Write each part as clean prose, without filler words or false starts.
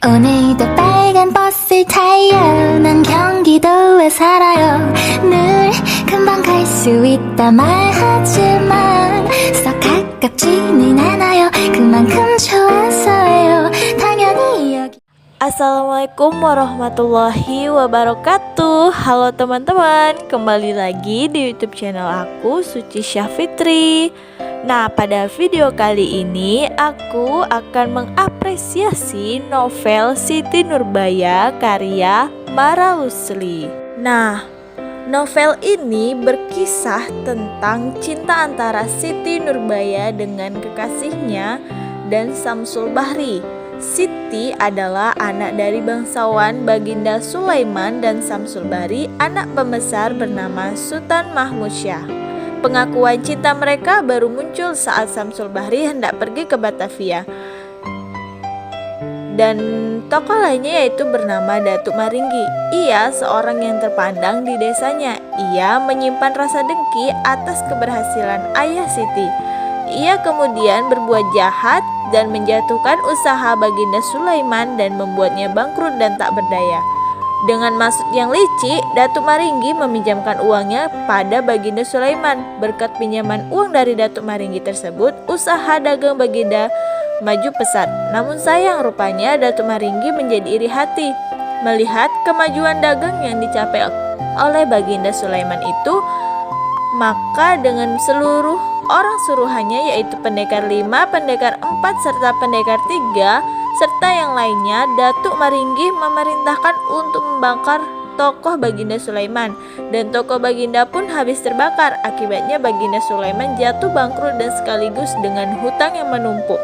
오늘도 빨간 버스를 타요. 난 경기도에 살아요. 늘 금방 갈 수 있다 말하지만 썩 가깝지는 않아요. 그만큼 좋아서요. 당연히 여기. Assalamualaikum warahmatullahi wabarakatuh. Halo teman-teman, kembali lagi di YouTube channel aku, Suci Syafitri. Nah, pada video kali ini aku akan mengapresiasi novel Siti Nurbaya karya Mara Lusli. Nah, novel ini berkisah tentang cinta antara Siti Nurbaya dengan kekasihnya dan Samsul Bahri. Siti adalah anak dari bangsawan Baginda Sulaiman dan Samsul Bahri, anak pembesar bernama Sultan Mahmud Syah. Pengakuan cinta mereka baru muncul saat Samsul Bahri hendak pergi ke Batavia. Dan tokoh lainnya yaitu bernama Datuk Maringgi. Ia seorang yang terpandang di desanya. Ia menyimpan rasa dengki atas keberhasilan ayah Siti. Ia kemudian berbuat jahat dan menjatuhkan usaha Baginda Sulaiman dan membuatnya bangkrut dan tak berdaya. Dengan maksud yang licik, Datuk Maringgi meminjamkan uangnya pada Baginda Sulaiman. Berkat pinjaman uang dari Datuk Maringgi tersebut, usaha dagang Baginda maju pesat. Namun sayang, rupanya Datuk Maringgi menjadi iri hati melihat kemajuan dagang yang dicapai oleh Baginda Sulaiman itu. Maka dengan seluruh orang suruhannya, yaitu pendekar 5, pendekar 4, serta pendekar 3, serta yang lainnya, Datuk Maringgi memerintahkan untuk membakar tokoh Baginda Sulaiman. Dan tokoh Baginda pun habis terbakar. Akibatnya Baginda Sulaiman jatuh bangkrut dan sekaligus dengan hutang yang menumpuk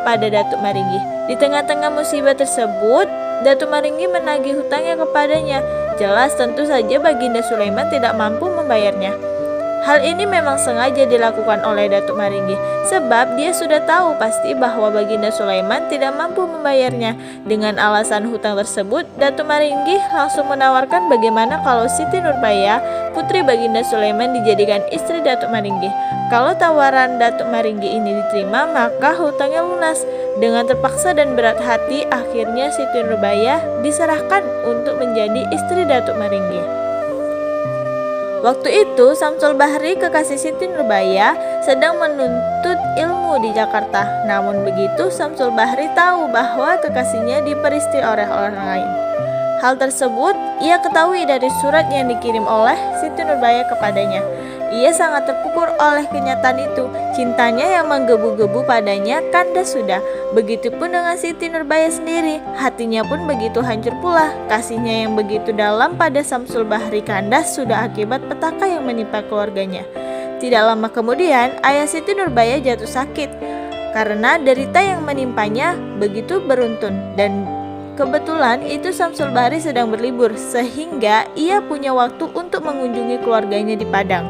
pada Datuk Maringgi. Di tengah-tengah musibah tersebut, Datuk Maringgi menagih hutangnya kepadanya. Jelas tentu saja Baginda Sulaiman tidak mampu membayarnya. Hal ini memang sengaja dilakukan oleh Datuk Maringgi, sebab dia sudah tahu pasti bahwa Baginda Sulaiman tidak mampu membayarnya. Dengan alasan hutang tersebut, Datuk Maringgi langsung menawarkan bagaimana kalau Siti Nurbaya, putri Baginda Sulaiman, dijadikan istri Datuk Maringgi. Kalau tawaran Datuk Maringgi ini diterima, maka hutangnya lunas. Dengan terpaksa dan berat hati, akhirnya Siti Nurbaya diserahkan untuk menjadi istri Datuk Maringgi. Waktu itu Samsul Bahri, kekasih Siti Nurbaya, sedang menuntut ilmu di Jakarta. Namun begitu Samsul Bahri tahu bahwa kekasihnya diperisti oleh orang lain. Hal tersebut ia ketahui dari surat yang dikirim oleh Siti Nurbaya kepadanya. Ia sangat terpukul oleh kenyataan itu. Cintanya yang menggebu-gebu padanya kandas sudah. Begitupun dengan Siti Nurbaya sendiri. Hatinya pun begitu hancur pula. Kasihnya yang begitu dalam pada Samsul Bahri kandas sudah akibat petaka yang menimpa keluarganya. Tidak lama kemudian, ayah Siti Nurbaya jatuh sakit karena derita yang menimpanya begitu beruntun. Dan kebetulan itu Samsul Bahri sedang berlibur, sehingga ia punya waktu untuk mengunjungi keluarganya di Padang.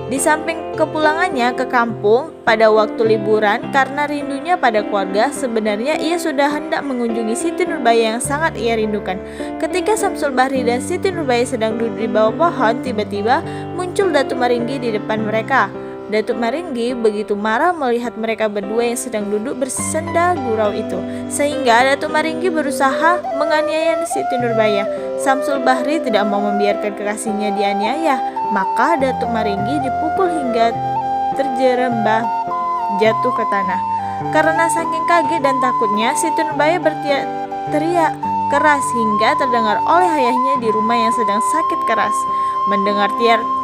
Di samping kepulangannya ke kampung pada waktu liburan karena rindunya pada keluarga, sebenarnya ia sudah hendak mengunjungi Siti Nurbaya yang sangat ia rindukan. Ketika Samsul Bahri dan Siti Nurbaya sedang duduk di bawah pohon, tiba-tiba muncul Datuk Maringgi di depan mereka. Datuk Maringgi begitu marah melihat mereka berdua yang sedang duduk bersenda gurau itu, sehingga Datuk Maringgi berusaha menganiaya Siti Nurbaya. Samsul Bahri tidak mau membiarkan kekasihnya dianiaya, maka Datuk Maringgi dipukul hingga terjerembab jatuh ke tanah. Karena saking kaget dan takutnya, Siti Nurbaya berteriak keras hingga terdengar oleh ayahnya di rumah yang sedang sakit keras. Mendengar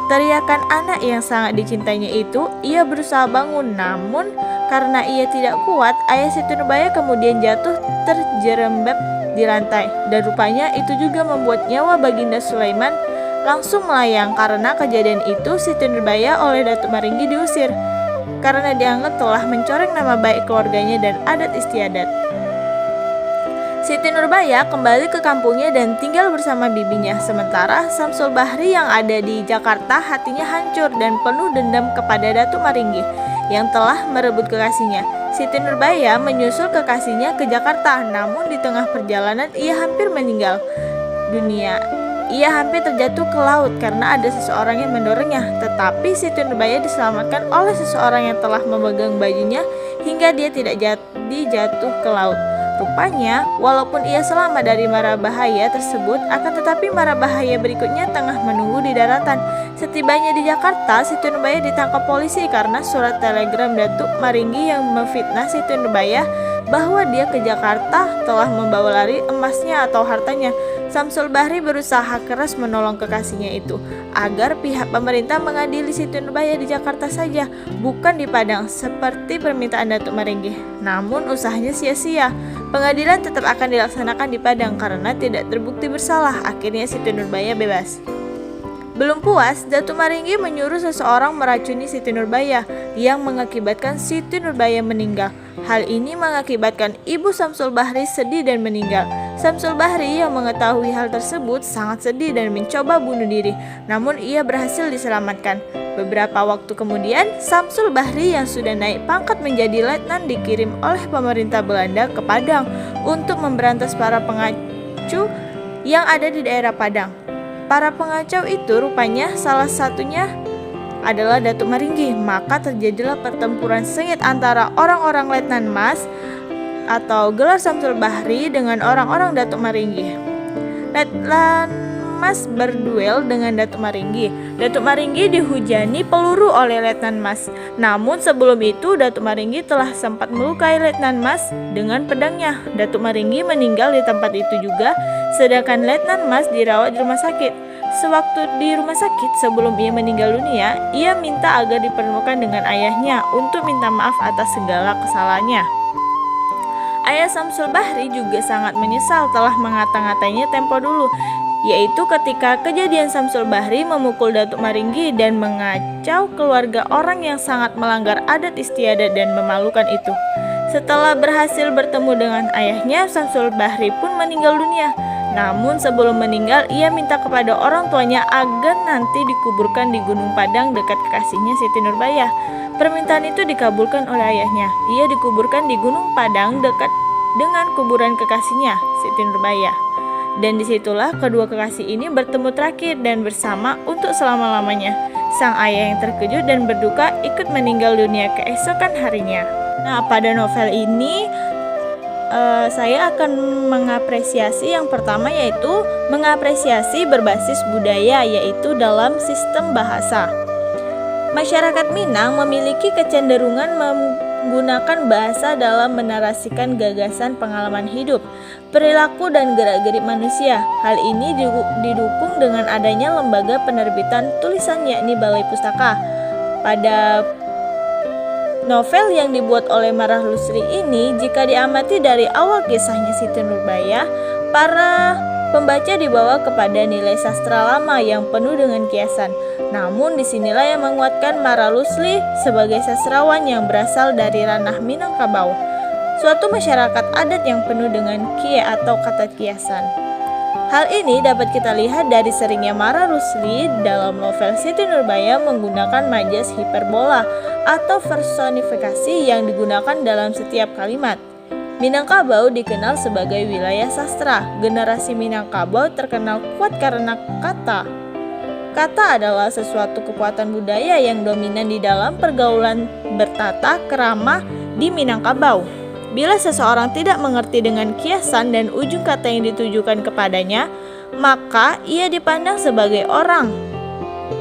teriakan anak yang sangat dicintainya itu, ia berusaha bangun, namun karena ia tidak kuat, ayah Siti Nurbaya kemudian jatuh terjerembab di lantai. Dan rupanya itu juga membuat nyawa Baginda Sulaiman langsung melayang. Karena kejadian itu, Siti Nurbaya oleh Datuk Maringgi diusir karena dianggap telah mencoreng nama baik keluarganya dan adat istiadat. Siti Nurbaya kembali ke kampungnya dan tinggal bersama bibinya. Sementara Samsul Bahri yang ada di Jakarta hatinya hancur dan penuh dendam kepada Datuk Maringgi yang telah merebut kekasihnya. Siti Nurbaya menyusul kekasihnya ke Jakarta, namun di tengah perjalanan ia hampir meninggal dunia. Ia hampir terjatuh ke laut karena ada seseorang yang mendorongnya. Tetapi Siti Nurbaya diselamatkan oleh seseorang yang telah memegang bajunya hingga dia tidak jatuh ke laut. Rupanya, walaupun ia selamat dari mara bahaya tersebut, akan tetapi mara bahaya berikutnya tengah menunggu di daratan. Setibanya di Jakarta, Siti Nurbaya ditangkap polisi karena surat telegram Datuk Maringgi yang memfitnah Siti Nurbaya bahwa dia ke Jakarta telah membawa lari emasnya atau hartanya. Samsul Bahri berusaha keras menolong kekasihnya itu agar pihak pemerintah mengadili Siti Nurbaya di Jakarta saja, bukan di Padang seperti permintaan Datuk Maringgi. Namun usahanya sia-sia. Pengadilan tetap akan dilaksanakan di Padang karena tidak terbukti bersalah. Akhirnya Siti Nurbaya bebas. Belum puas, Datuk Maringgi menyuruh seseorang meracuni Siti Nurbaya yang mengakibatkan Siti Nurbaya meninggal. Hal ini mengakibatkan ibu Samsul Bahri sedih dan meninggal. Samsul Bahri yang mengetahui hal tersebut sangat sedih dan mencoba bunuh diri, namun ia berhasil diselamatkan. Beberapa waktu kemudian, Samsul Bahri yang sudah naik pangkat menjadi letnan dikirim oleh pemerintah Belanda ke Padang untuk memberantas para pengacau yang ada di daerah Padang. Para pengacau itu rupanya salah satunya adalah Datuk Maringgi. Maka terjadilah pertempuran sengit antara orang-orang Letnan Mas atau gelar Samsul Bahri dengan orang-orang Datuk Maringgi. Letnan Mas berduel dengan Datuk Maringgi. Datuk Maringgi dihujani peluru oleh Letnan Mas. Namun sebelum itu Datuk Maringgi telah sempat melukai Letnan Mas dengan pedangnya. Datuk Maringgi meninggal di tempat itu juga, sedangkan Letnan Mas dirawat di rumah sakit. Sewaktu di rumah sakit sebelum ia meninggal dunia, ia minta agar dipertemukan dengan ayahnya untuk minta maaf atas segala kesalahannya. Ayah Samsul Bahri juga sangat menyesal telah mengata-ngatainya tempo dulu, yaitu ketika kejadian Samsul Bahri memukul Datuk Maringgi dan mengacau keluarga orang yang sangat melanggar adat istiadat dan memalukan itu. Setelah berhasil bertemu dengan ayahnya, Samsul Bahri pun meninggal dunia. Namun sebelum meninggal, ia minta kepada orang tuanya agar nanti dikuburkan di Gunung Padang dekat kekasihnya Siti Nurbaya. Permintaan itu dikabulkan oleh ayahnya. Ia dikuburkan di Gunung Padang dekat dengan kuburan kekasihnya Siti Nurbaya. Dan disitulah kedua kekasih ini bertemu terakhir dan bersama untuk selama-lamanya. Sang ayah yang terkejut dan berduka ikut meninggal dunia keesokan harinya. Nah, pada novel ini saya akan mengapresiasi yang pertama, yaitu mengapresiasi berbasis budaya, yaitu dalam sistem bahasa. Masyarakat Minang memiliki kecenderungan menggunakan bahasa dalam menarasikan gagasan, pengalaman hidup, perilaku, dan gerak-gerik manusia. Hal ini didukung dengan adanya lembaga penerbitan tulisan, yakni Balai Pustaka. Pada novel yang dibuat oleh Marah Lusri ini, jika diamati dari awal kisahnya Siti Nurbaya, para pembaca dibawa kepada nilai sastra lama yang penuh dengan kiasan. Namun disinilah yang menguatkan Marah Lusri sebagai sastrawan yang berasal dari ranah Minangkabau, suatu masyarakat adat yang penuh dengan kie atau kata kiasan. Hal ini dapat kita lihat dari seringnya Marah Lusri dalam novel Siti Nurbaya menggunakan majas hiperbola atau personifikasi yang digunakan dalam setiap kalimat. Minangkabau dikenal sebagai wilayah sastra. Generasi Minangkabau terkenal kuat karena kata. Kata adalah sesuatu kekuatan budaya yang dominan di dalam pergaulan bertata krama di Minangkabau. Bila seseorang tidak mengerti dengan kiasan dan ujung kata yang ditujukan kepadanya, maka ia dipandang sebagai orang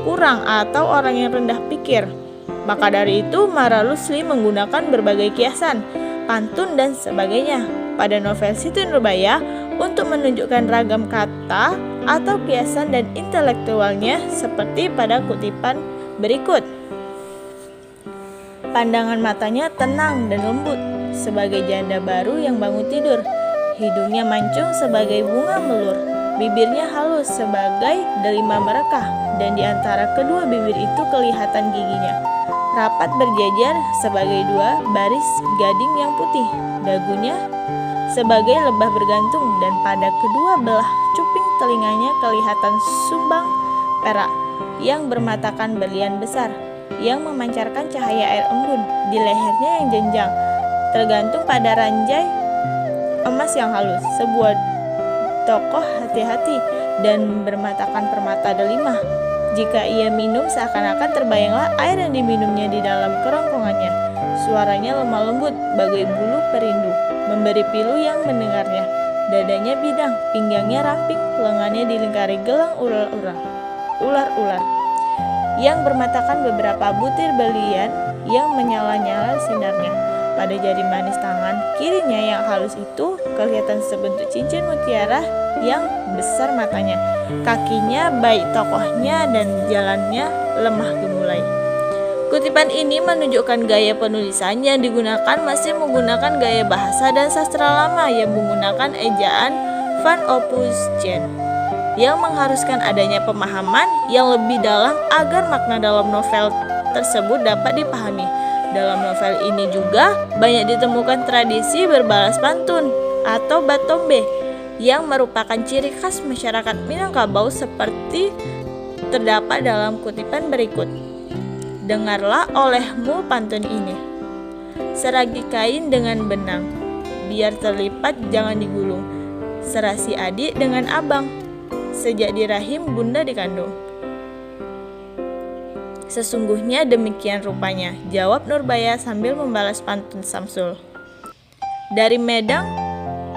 kurang atau orang yang rendah pikir. Maka dari itu, Marah Lusri menggunakan berbagai kiasan, pantun, dan sebagainya pada novel Siti Nurbaya untuk menunjukkan ragam kata atau kiasan dan intelektualnya seperti pada kutipan berikut. Pandangan matanya tenang dan lembut sebagai janda baru yang bangun tidur. Hidungnya mancung sebagai bunga melur. Bibirnya halus sebagai delima merekah, dan di antara kedua bibir itu kelihatan giginya rapat berjajar sebagai dua baris gading yang putih. Dagunya sebagai lebah bergantung, dan pada kedua belah cuping telinganya kelihatan sumbang perak yang bermatakan berlian besar yang memancarkan cahaya air embun. Di lehernya yang jenjang tergantung pada ranjai emas yang halus, sebuah tokoh hati-hati dan bermatakan permata delima. Jika ia minum, seakan-akan terbayanglah air yang diminumnya di dalam kerongkongannya. Suaranya lemah lembut, bagai bulu perindu, memberi pilu yang mendengarnya. Dadanya bidang, pinggangnya ramping, lengannya dilingkari gelang ular-ular yang bermatakan beberapa butir berlian yang menyala-nyala sinarnya. Pada jari manis tangan kirinya yang halus itu kelihatan sebentuk cincin mutiara yang besar matanya. Kakinya baik tokohnya dan jalannya lemah gemulai. Kutipan ini menunjukkan gaya penulisan yang digunakan masih menggunakan gaya bahasa dan sastra lama yang menggunakan ejaan Van Opus Gen, yang mengharuskan adanya pemahaman yang lebih dalam agar makna dalam novel tersebut dapat dipahami. Dalam novel ini juga banyak ditemukan tradisi berbalas pantun atau batombe yang merupakan ciri khas masyarakat Minangkabau seperti terdapat dalam kutipan berikut. Dengarlah olehmu pantun ini. Seragi kain dengan benang, biar terlipat jangan digulung. Serasi adik dengan abang, sejak di rahim bunda dikandung. Sesungguhnya demikian rupanya, jawab Nurbaya sambil membalas pantun Samsul. Dari Medang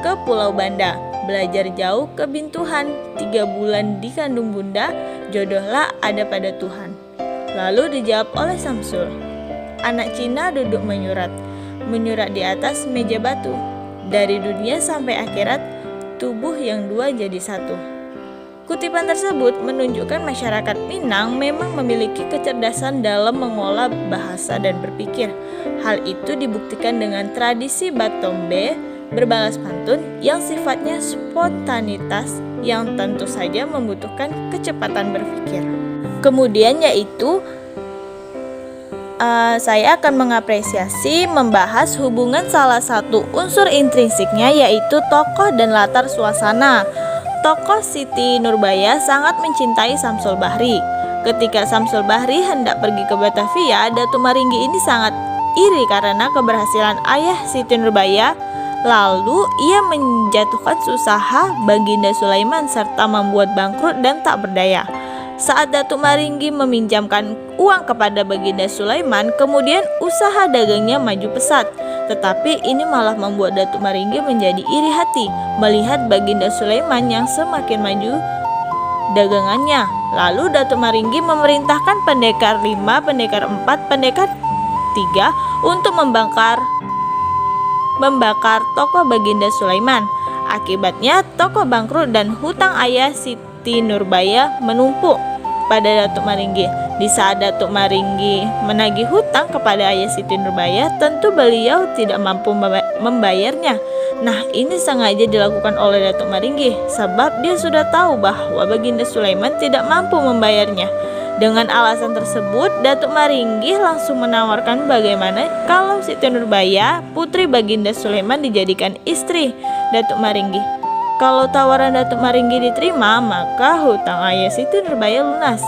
ke Pulau Banda, belajar jauh ke Bintuhan, 3 bulan dikandung bunda, jodohlah ada pada Tuhan. Lalu dijawab oleh Samsul. Anak Cina duduk menyurat di atas meja batu. Dari dunia sampai akhirat, tubuh yang dua jadi satu. Kutipan tersebut menunjukkan masyarakat Minang memang memiliki kecerdasan dalam mengolah bahasa dan berpikir. Hal itu dibuktikan dengan tradisi batombe berbalas pantun yang sifatnya spontanitas yang tentu saja membutuhkan kecepatan berpikir. Kemudian yaitu saya akan mengapresiasi membahas hubungan salah satu unsur intrinsiknya yaitu tokoh dan latar suasana. Tokoh Siti Nurbaya sangat mencintai Samsul Bahri. Ketika Samsul Bahri hendak pergi ke Batavia, Datuk Maringgi ini sangat iri karena keberhasilan ayah Siti Nurbaya. Lalu ia menjatuhkan usaha Baginda Sulaiman serta membuat bangkrut dan tak berdaya. Saat Datuk Maringgi meminjamkan uang kepada Baginda Sulaiman, kemudian usaha dagangnya maju pesat. Tetapi ini malah membuat Datuk Maringgi menjadi iri hati melihat Baginda Sulaiman yang semakin maju dagangannya. Lalu Datuk Maringgi memerintahkan pendekar 5, pendekar 4, pendekar 3 untuk membakar toko Baginda Sulaiman. Akibatnya toko bangkrut dan hutang ayah Siti Nurbaya menumpuk pada Datuk Maringgi. Di saat Datuk Maringgi menagih hutang kepada ayah Siti Nurbaya, tentu beliau tidak mampu membayarnya. Nah, ini sengaja dilakukan oleh Datuk Maringgi sebab dia sudah tahu bahwa Baginda Sulaiman tidak mampu membayarnya. Dengan alasan tersebut, Datuk Maringgi langsung menawarkan bagaimana kalau Siti Nurbaya, putri Baginda Sulaiman, dijadikan istri Datuk Maringgi. Kalau tawaran Datuk Maringgi diterima, maka hutang ayah Siti Nurbaya lunas.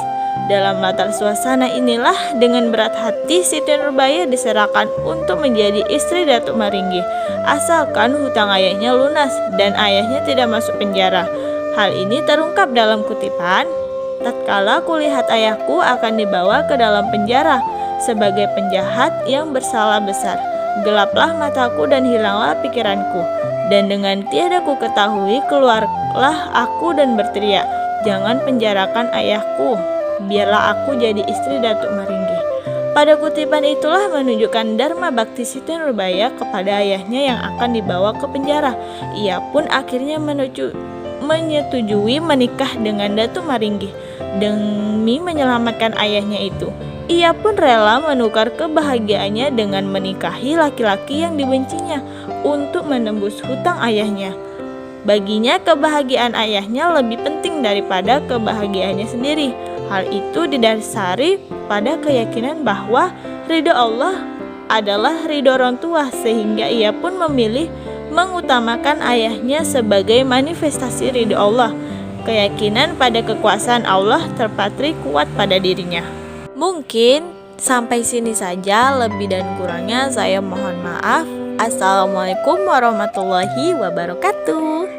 Dalam latar suasana inilah dengan berat hati Siti Nurbaya diserahkan untuk menjadi istri Datuk Maringgi, asalkan hutang ayahnya lunas dan ayahnya tidak masuk penjara. Hal ini terungkap dalam kutipan, tatkala kulihat ayahku akan dibawa ke dalam penjara sebagai penjahat yang bersalah besar. Gelaplah mataku dan hilanglah pikiranku, dan dengan tiada ku ketahui keluarlah aku dan berteriak, jangan penjarakan ayahku, biarlah aku jadi istri Datuk Maringgi. Pada kutipan itulah menunjukkan dharma bakti Siti Nurbaya kepada ayahnya yang akan dibawa ke penjara. Ia pun akhirnya menyetujui menikah dengan Datuk Maringgi demi menyelamatkan ayahnya itu. Ia pun rela menukar kebahagiaannya dengan menikahi laki-laki yang dibencinya untuk menembus hutang ayahnya. Baginya kebahagiaan ayahnya lebih penting daripada kebahagiaannya sendiri. Hal itu didasari pada keyakinan bahwa ridho Allah adalah ridho orang tua, sehingga ia pun memilih mengutamakan ayahnya sebagai manifestasi ridho Allah. Keyakinan pada kekuasaan Allah terpatri kuat pada dirinya. Mungkin sampai sini saja, lebih dan kurangnya saya mohon maaf. Assalamualaikum warahmatullahi wabarakatuh.